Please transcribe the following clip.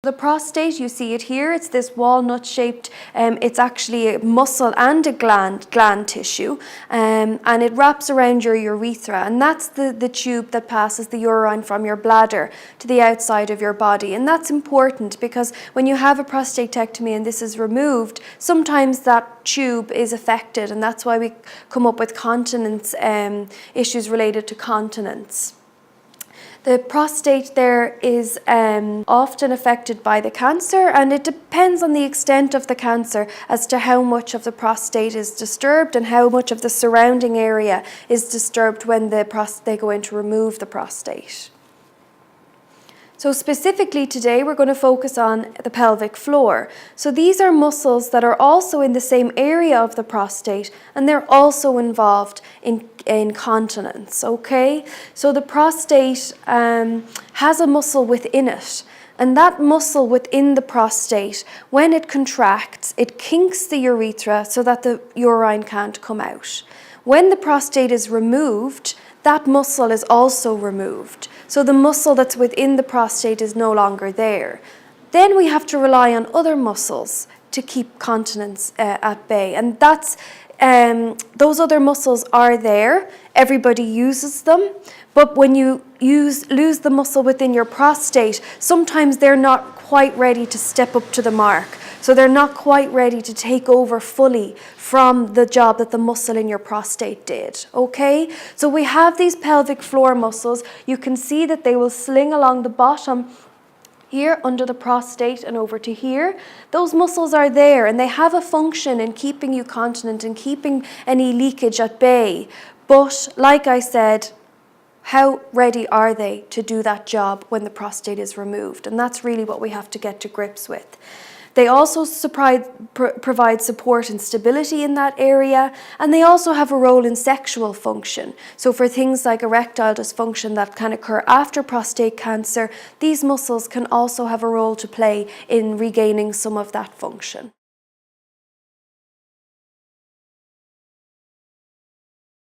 The prostate, you see it here, it's this walnut shaped, it's actually a muscle and a gland tissue, and it wraps around your urethra, and that's the tube that passes the urine from your bladder to the outside of your body. And that's important because when you have a prostatectomy and this is removed, sometimes that tube is affected, and that's why we come up with continence issues related to continence. The prostate there is often affected by the cancer, and it depends on the extent of the cancer as to how much of the prostate is disturbed and how much of the surrounding area is disturbed when they go in to remove the prostate. So specifically today we're going to focus on the pelvic floor. So these are muscles that are also in the same area of the prostate, and they're also involved in continence, okay? So the prostate has a muscle within it, and that muscle within the prostate, when it contracts, it kinks the urethra so that the urine can't come out. When the prostate is removed, that muscle is also removed. So the muscle that's within the prostate is no longer there. Then we have to rely on other muscles to keep continence at bay. And that's those other muscles are there. Everybody uses them. But when you lose the muscle within your prostate, sometimes they're not quite ready to step up to the mark. So they're not quite ready to take over fully from the job that the muscle in your prostate did, okay? So we have these pelvic floor muscles. You can see that they will sling along the bottom here under the prostate and over to here. Those muscles are there, and they have a function in keeping you continent and keeping any leakage at bay. But like I said, how ready are they to do that job when the prostate is removed? And that's really what we have to get to grips with. They also provide support and stability in that area, and they also have a role in sexual function. So for things like erectile dysfunction that can occur after prostate cancer, these muscles can also have a role to play in regaining some of that function.